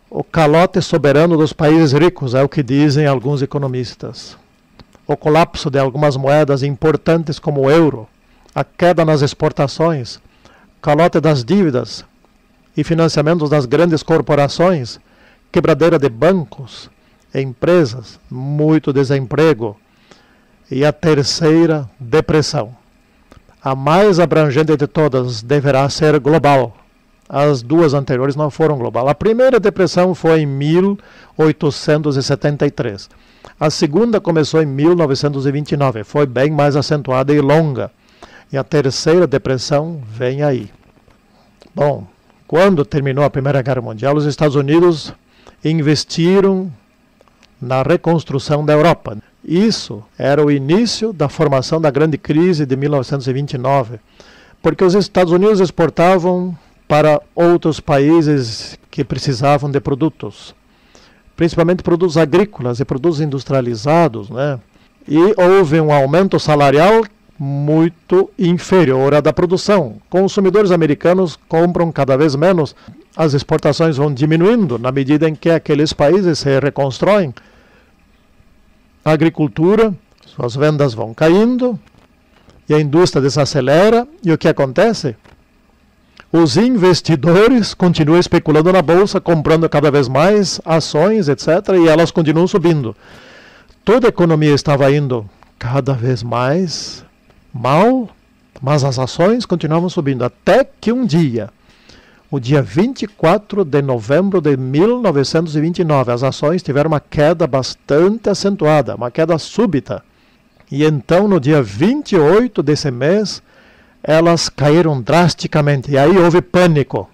O calote soberano dos países ricos, é o que dizem alguns economistas. O colapso de algumas moedas importantes como o euro, a queda nas exportações, calote das dívidas e financiamentos das grandes corporações, quebradeira de bancos, empresas, muito desemprego e a terceira, depressão. A mais abrangente de todas deverá ser global. As duas anteriores não foram global. A primeira depressão foi em 1873. A segunda começou em 1929. Foi bem mais acentuada e longa. E a terceira depressão vem aí. Bom, quando terminou a Primeira Guerra Mundial, os Estados Unidos investiram na reconstrução da Europa. Isso era o início da formação da grande crise de 1929, porque os Estados Unidos exportavam para outros países que precisavam de produtos, principalmente produtos agrícolas e produtos industrializados, né? E houve um aumento salarial muito inferior à da produção. Consumidores americanos compram cada vez menos, as exportações vão diminuindo na medida em que aqueles países se reconstroem. A agricultura, suas vendas vão caindo, e a indústria desacelera, e o que acontece? Os investidores continuam especulando na bolsa, comprando cada vez mais ações, etc., e elas continuam subindo. Toda a economia estava indo cada vez mais mal, mas as ações continuavam subindo, até que um dia, o dia 24 de novembro de 1929, as ações tiveram uma queda bastante acentuada, uma queda súbita. E então, no dia 28 desse mês, elas caíram drasticamente, e aí houve pânico.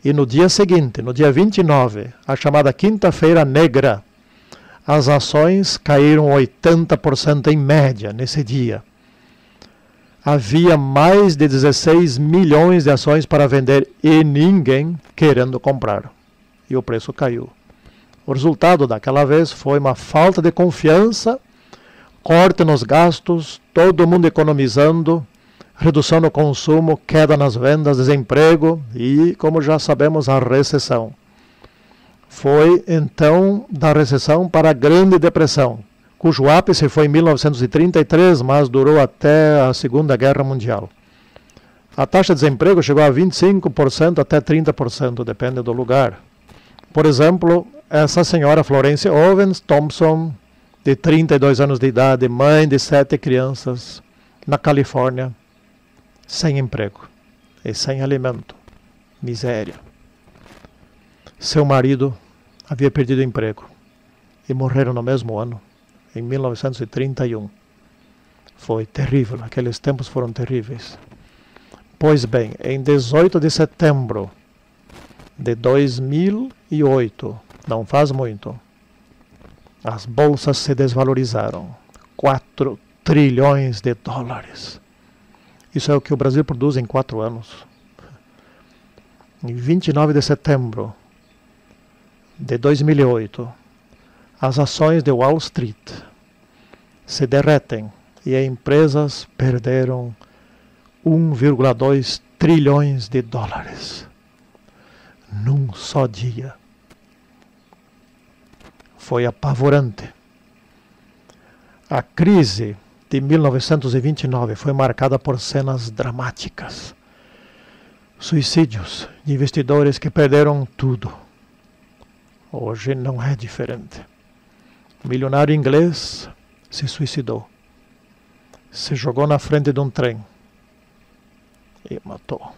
E no dia seguinte, no dia 29, a chamada Quinta-feira Negra, as ações caíram 80% em média nesse dia. Havia mais de 16 milhões de ações para vender e ninguém querendo comprar. E o preço caiu. O resultado daquela vez foi uma falta de confiança, corte nos gastos, todo mundo economizando, redução no consumo, queda nas vendas, desemprego e, como já sabemos, a recessão. Foi, então, da recessão para a Grande Depressão, cujo ápice foi em 1933, mas durou até a Segunda Guerra Mundial. A taxa de desemprego chegou a 25% até 30%, depende do lugar. Por exemplo, essa senhora Florence Owens Thompson, de 32 anos de idade, mãe de 7 crianças, na Califórnia, sem emprego e sem alimento. Miséria. Seu marido havia perdido o emprego e morreram no mesmo ano, em 1931. Foi terrível, aqueles tempos foram terríveis. Pois bem, em 18 de setembro de 2008, não faz muito, as bolsas se desvalorizaram. 4 trilhões de dólares. Isso é o que o Brasil produz em 4 anos. Em 29 de setembro de 2008, as ações de Wall Street se derretem e as empresas perderam 1,2 trilhões de dólares num só dia. Foi apavorante. A crise de 1929 foi marcada por cenas dramáticas. Suicídios de investidores que perderam tudo. Hoje não é diferente. O milionário inglês se suicidou. Se jogou na frente de um trem e matou.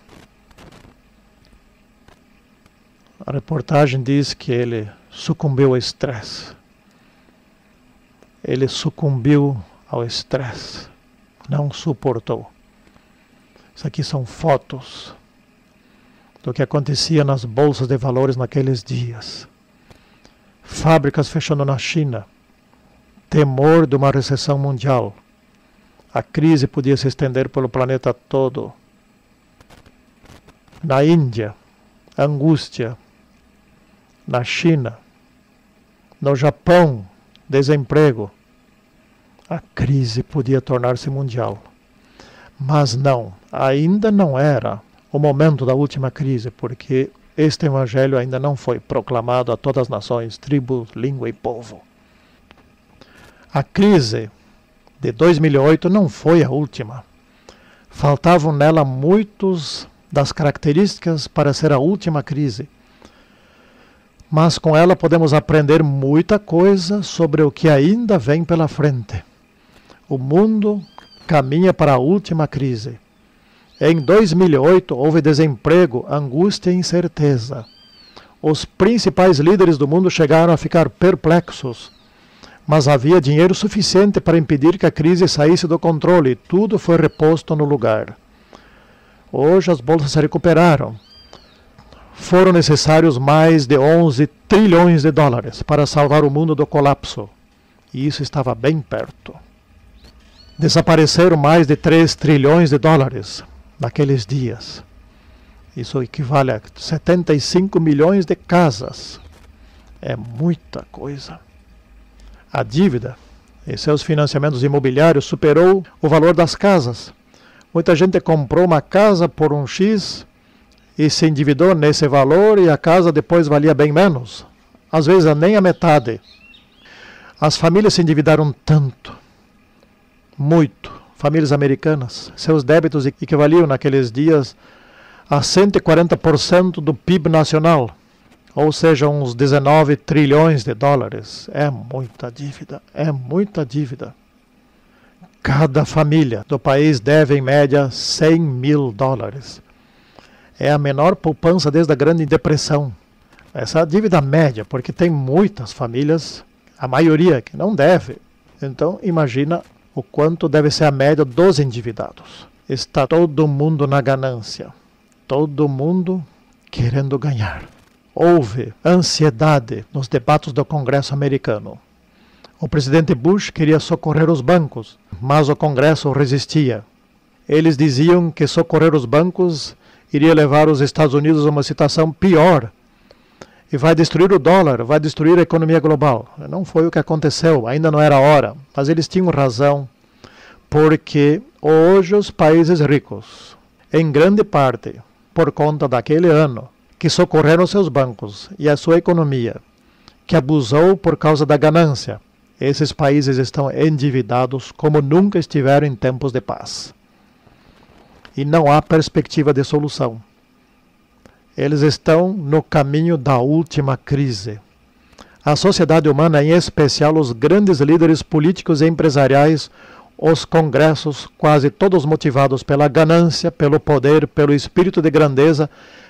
A reportagem diz que ele sucumbiu ao estresse. Ele sucumbiu ao estresse. Não suportou. Isso aqui são fotos do que acontecia nas bolsas de valores naqueles dias. Fábricas fechando na China. Temor de uma recessão mundial. A crise podia se estender pelo planeta todo. Na Índia, angústia. Na China, no Japão, desemprego. A crise podia tornar-se mundial. Mas não, ainda não era o momento da última crise, porque este evangelho ainda não foi proclamado a todas as nações, tribos, língua e povo. A crise de 2008 não foi a última. Faltavam nela muitas das características para ser a última crise. Mas com ela podemos aprender muita coisa sobre o que ainda vem pela frente. O mundo caminha para a última crise. Em 2008 houve desemprego, angústia e incerteza. Os principais líderes do mundo chegaram a ficar perplexos. Mas havia dinheiro suficiente para impedir que a crise saísse do controle e tudo foi reposto no lugar. Hoje as bolsas se recuperaram. Foram necessários mais de 11 trilhões de dólares para salvar o mundo do colapso. E isso estava bem perto. Desapareceram mais de 3 trilhões de dólares naqueles dias. Isso equivale a 75 milhões de casas. É muita coisa. A dívida e seus financiamentos imobiliários superou o valor das casas. Muita gente comprou uma casa por um X e se endividou nesse valor e a casa depois valia bem menos. Às vezes nem a metade. As famílias se endividaram tanto, muito. Famílias americanas, seus débitos equivaliam naqueles dias a 140% do PIB nacional. Ou seja, uns 19 trilhões de dólares. É muita dívida, é muita dívida. Cada família do país deve, em média, 100 mil dólares. É a menor poupança desde a Grande Depressão. Essa é a dívida média, porque tem muitas famílias, a maioria, que não deve. Então, imagina o quanto deve ser a média dos endividados. Está todo mundo na ganância. Todo mundo querendo ganhar. Houve ansiedade nos debates do Congresso americano. O presidente Bush queria socorrer os bancos, mas o Congresso resistia. Eles diziam que socorrer os bancos iria levar os Estados Unidos a uma situação pior e vai destruir o dólar, vai destruir a economia global. Não foi o que aconteceu, ainda não era a hora, mas eles tinham razão, porque hoje os países ricos, em grande parte por conta daquele ano, que socorreram seus bancos e a sua economia, que abusou por causa da ganância. Esses países estão endividados como nunca estiveram em tempos de paz. E não há perspectiva de solução. Eles estão no caminho da última crise. A sociedade humana, em especial os grandes líderes políticos e empresariais, os congressos, quase todos motivados pela ganância, pelo poder, pelo espírito de grandeza,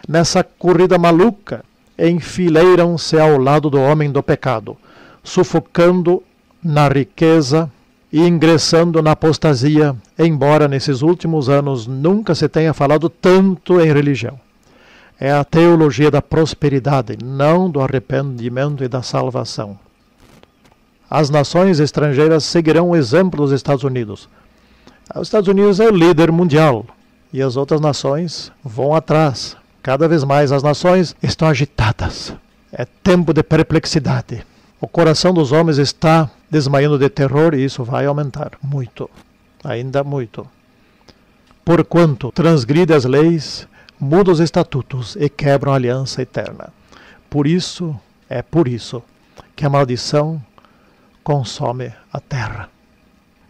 nessa corrida maluca, enfileiram-se ao lado do homem do pecado, sufocando na riqueza e ingressando na apostasia, embora nesses últimos anos nunca se tenha falado tanto em religião. É a teologia da prosperidade, não do arrependimento e da salvação. As nações estrangeiras seguirão o exemplo dos Estados Unidos. Os Estados Unidos é o líder mundial e as outras nações vão atrás. Cada vez mais as nações estão agitadas. É tempo de perplexidade. O coração dos homens está desmaiando de terror e isso vai aumentar muito, ainda muito. Porquanto transgride as leis, muda os estatutos e quebram a aliança eterna. Por isso que a maldição consome a terra.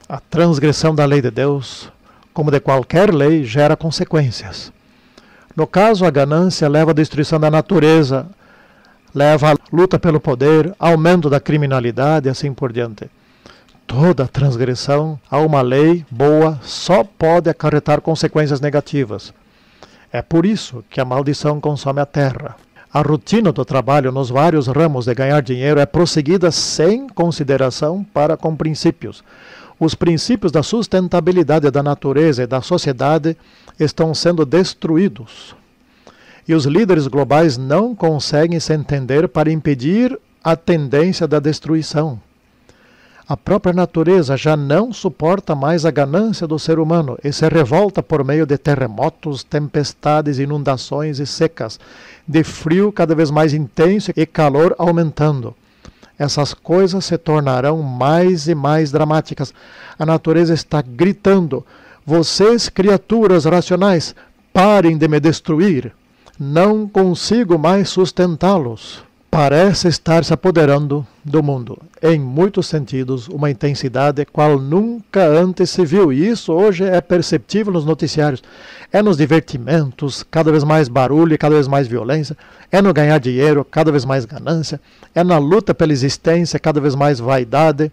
A transgressão da lei de Deus, como de qualquer lei, gera consequências. No caso, a ganância leva à destruição da natureza, leva à luta pelo poder, aumento da criminalidade e assim por diante. Toda transgressão a uma lei boa só pode acarretar consequências negativas. É por isso que a maldição consome a terra. A rotina do trabalho nos vários ramos de ganhar dinheiro é prosseguida sem consideração para com princípios. Os princípios da sustentabilidade da natureza e da sociedade estão sendo destruídos. E os líderes globais não conseguem se entender para impedir a tendência da destruição. A própria natureza já não suporta mais a ganância do ser humano e se revolta por meio de terremotos, tempestades, inundações e secas, de frio cada vez mais intenso e calor aumentando. Essas coisas se tornarão mais e mais dramáticas. A natureza está gritando: vocês, criaturas racionais, parem de me destruir. Não consigo mais sustentá-los. Parece estar se apoderando do mundo. Em muitos sentidos, uma intensidade qual nunca antes se viu. E isso hoje é perceptível nos noticiários. É nos divertimentos, cada vez mais barulho e cada vez mais violência. É no ganhar dinheiro, cada vez mais ganância. É na luta pela existência, cada vez mais vaidade.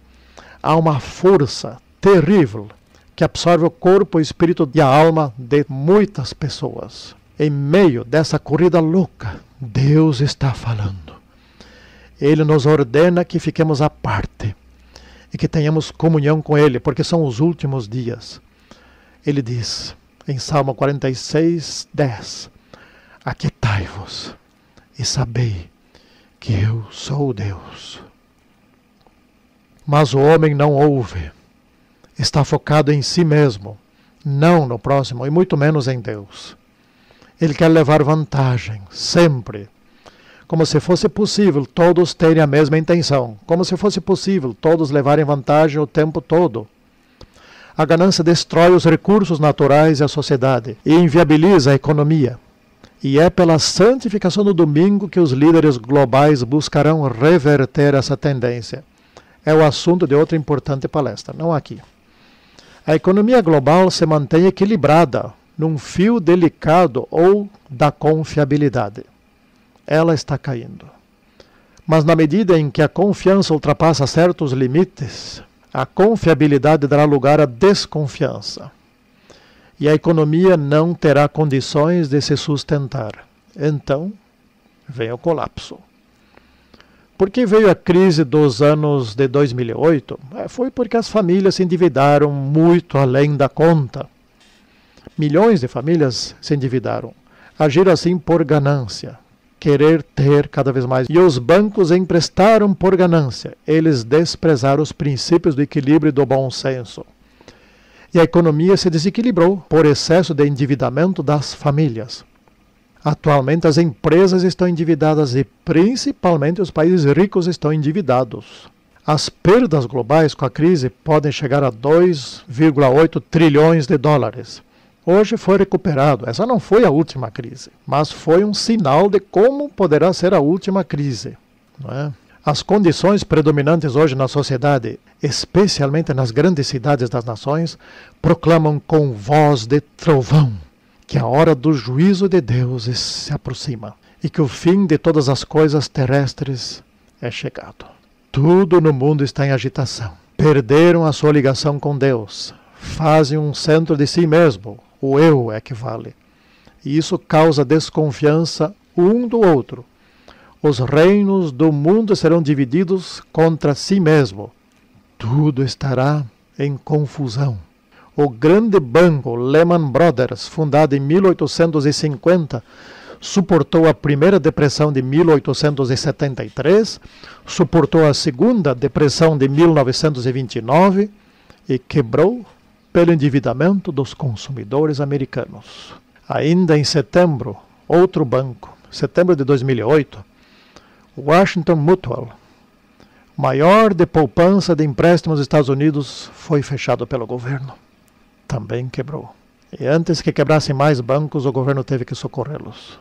Há uma força terrível que absorve o corpo, o espírito e a alma de muitas pessoas. Em meio dessa corrida louca, Deus está falando. Ele nos ordena que fiquemos à parte e que tenhamos comunhão com Ele, porque são os últimos dias. Ele diz em Salmo 46, 10: Aquietai-vos e sabei que eu sou Deus. Mas o homem não ouve. Está focado em si mesmo, não no próximo e muito menos em Deus. Ele quer levar vantagem, sempre. Como se fosse possível todos terem a mesma intenção. Como se fosse possível todos levarem vantagem o tempo todo. A ganância destrói os recursos naturais e a sociedade e inviabiliza a economia. E é pela santificação do domingo que os líderes globais buscarão reverter essa tendência. É o assunto de outra importante palestra, não aqui. A economia global se mantém equilibrada num fio delicado ou da confiabilidade. Ela está caindo. Mas na medida em que a confiança ultrapassa certos limites, a confiabilidade dará lugar à desconfiança. E a economia não terá condições de se sustentar. Então, vem o colapso. Por que veio a crise dos anos de 2008? Foi porque as famílias se endividaram muito além da conta. Milhões de famílias se endividaram. Agiram assim por ganância. Querer ter cada vez mais. E os bancos emprestaram por ganância. Eles desprezaram os princípios do equilíbrio e do bom senso. E a economia se desequilibrou por excesso de endividamento das famílias. Atualmente as empresas estão endividadas e principalmente os países ricos estão endividados. As perdas globais com a crise podem chegar a 2,8 trilhões de dólares. Hoje foi recuperado. Essa não foi a última crise, mas foi um sinal de como poderá ser a última crise. Não é? As condições predominantes hoje na sociedade, especialmente nas grandes cidades das nações, proclamam com voz de trovão que a hora do juízo de Deus se aproxima e que o fim de todas as coisas terrestres é chegado. Tudo no mundo está em agitação. Perderam a sua ligação com Deus. Fazem um centro de si mesmo. O eu é que vale. E isso causa desconfiança um do outro. Os reinos do mundo serão divididos contra si mesmo. Tudo estará em confusão. O grande banco Lehman Brothers, fundado em 1850, suportou a primeira depressão de 1873, suportou a segunda depressão de 1929 e quebrou pelo endividamento dos consumidores americanos. Ainda em setembro, outro banco, setembro de 2008, Washington Mutual, maior de poupança de empréstimos dos Estados Unidos, foi fechado pelo governo. Também quebrou. E antes que quebrassem mais bancos, o governo teve que socorrê-los.